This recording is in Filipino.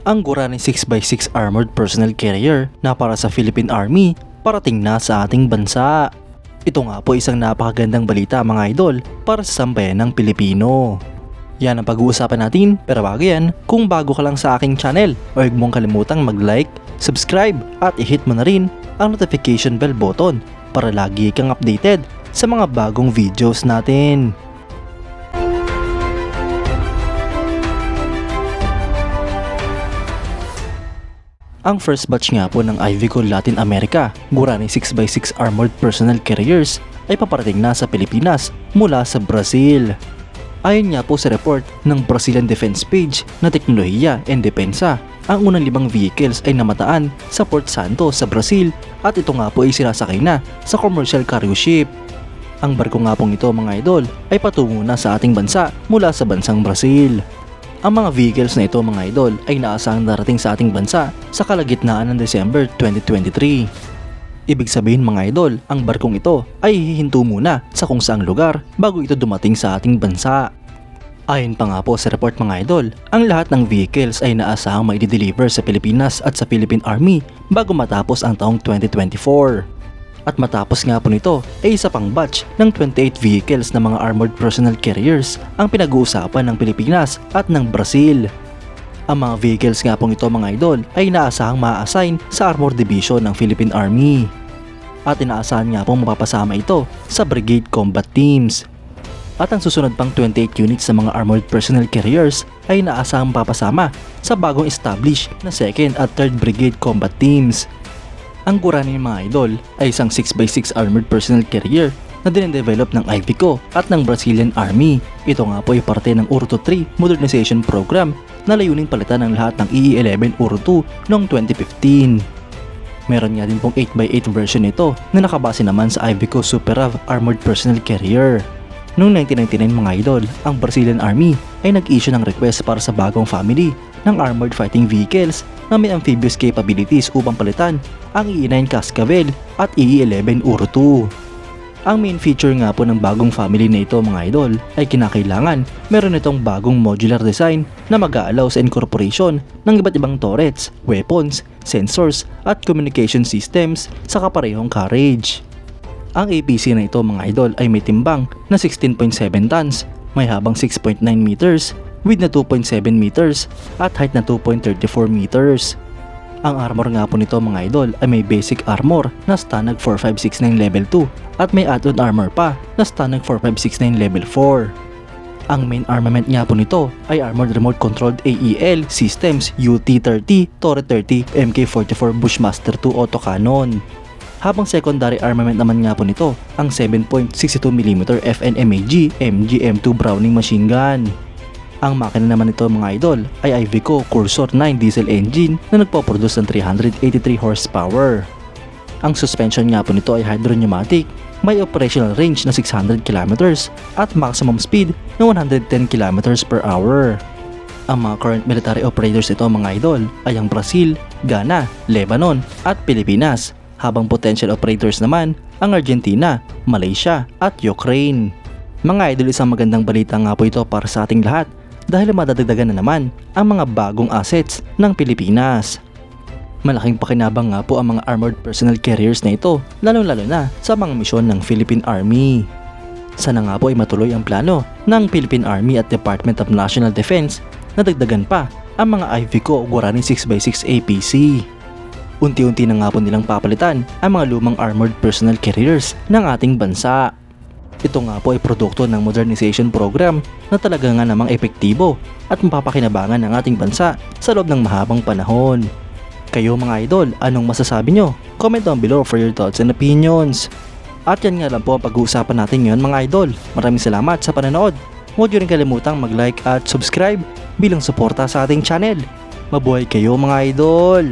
Ang Guarani 6x6 Armored Personnel Carrier na para sa Philippine Army parating na sa ating bansa. Ito nga po isang napakagandang balita mga idol para sa sambayan ng Pilipino. Yan ang pag-uusapan natin, pero bago yan, kung bago ka lang sa aking channel, huwag mong kalimutang mag-like, subscribe at i-hit mo na rin ang notification bell button para lagi kang updated sa mga bagong videos natin. Ang first batch nga po ng Iveco Latin America Guarani 6x6 Armored Personnel Carriers ay paparating na sa Pilipinas mula sa Brazil. Ayon nga po sa report ng Brazilian Defense Page na Teknolohiya and Depensa, ang unang 5 vehicles ay namataan sa Port Santos sa Brazil at ito nga po ay sinasakay na sa commercial cargo ship. Ang barko nga pong ito mga idol ay patungo na sa ating bansa mula sa bansang Brazil. Ang mga vehicles na ito mga idol ay naasahang darating sa ating bansa sa kalagitnaan ng December 2023. Ibig sabihin mga idol, ang barkong ito ay hihinto muna sa kung saang lugar bago ito dumating sa ating bansa. Ayon pa nga po sa report mga idol, ang lahat ng vehicles ay naasahang maidideliver sa Pilipinas at sa Philippine Army bago matapos ang taong 2024. At matapos nga po nito ay isa pang batch ng 28 vehicles na mga armored personnel carriers ang pinag-uusapan ng Pilipinas at ng Brazil. Ang mga vehicles nga pong ito mga idol ay inaasahang ma-assign sa Armor Division ng Philippine Army. At inaasahan nga pong mapapasama ito sa Brigade Combat Teams. At ang susunod pang 28 units sa mga armored personnel carriers ay inaasahang mapapasama sa bagong established na 2nd at 3rd Brigade Combat Teams. Ang Guarani mga idol ay isang 6x6 armored personnel carrier na dinedevelop ng Iveco at ng Brazilian Army. Ito nga po ay parte ng Urto 3 Modernization Program na layuning palitan ang lahat ng EE-11 Urto noong 2015. Meron nga din pong 8x8 version nito na nakabase naman sa Iveco Super RAV Armored Personnel Carrier. Noong 1999 mga idol, ang Brazilian Army ay nag-issue ng request para sa bagong family ng armored fighting vehicles na may amphibious capabilities upang palitan ang EE-9 Cascavel at EE-11 Urto. Ang main feature nga po ng bagong family na ito mga idol ay kinakailangan meron itong bagong modular design na mag-aalaw sa incorporation ng iba't ibang turrets, weapons, sensors at communication systems sa kaparehong carriage. Ang APC na ito mga idol ay may timbang na 16.7 tons, may habang 6.9 meters, width na 2.7 meters at height na 2.34 meters. Ang armor nga po nito mga idol ay may basic armor na Stanag 4569 level 2 at may add-on armor pa na Stanag 4569 level 4. Ang main armament nga po nito ay Armored Remote Controlled AEL Systems UT-30 Torre 30 MK44 Bushmaster 2 autocannon. Habang secondary armament naman nga po nito ang 7.62mm FNMAG MG-M2 Browning machine gun. Ang makina naman nito mga idol ay Iveco Cursor 9 diesel engine na nagpo-produce ng 383 horsepower. Ang suspension nga po nito ay hydro-pneumatic, may operational range na 600 km at maximum speed na 110 km per hour. Ang mga current military operators nito mga idol ay ang Brazil, Ghana, Lebanon at Pilipinas, habang potential operators naman ang Argentina, Malaysia at Ukraine. Mga idol, isang magandang balita nga po ito para sa ating lahat dahil madadagdagan na naman ang mga bagong assets ng Pilipinas. Malaking pakinabang nga po ang mga armored personnel carriers na ito, lalo-lalo na sa mga misyon ng Philippine Army. Sana nga po ay matuloy ang plano ng Philippine Army at Department of National Defense na dagdagan pa ang mga Iveco Guarani 6x6 APC. Unti-unti na nga po nilang papalitan ang mga lumang armored personnel carriers ng ating bansa. Ito nga po ay produkto ng modernization program na talaga nga namang epektibo at mapapakinabangan ng ating bansa sa loob ng mahabang panahon. Kayo mga idol, anong masasabi nyo? Comment down below for your thoughts and opinions. At yan nga lang po ang pag-uusapan natin ngayon mga idol. Maraming salamat sa panonood. Huwag nyo rin kalimutang mag-like at subscribe bilang suporta sa ating channel. Mabuhay kayo mga idol!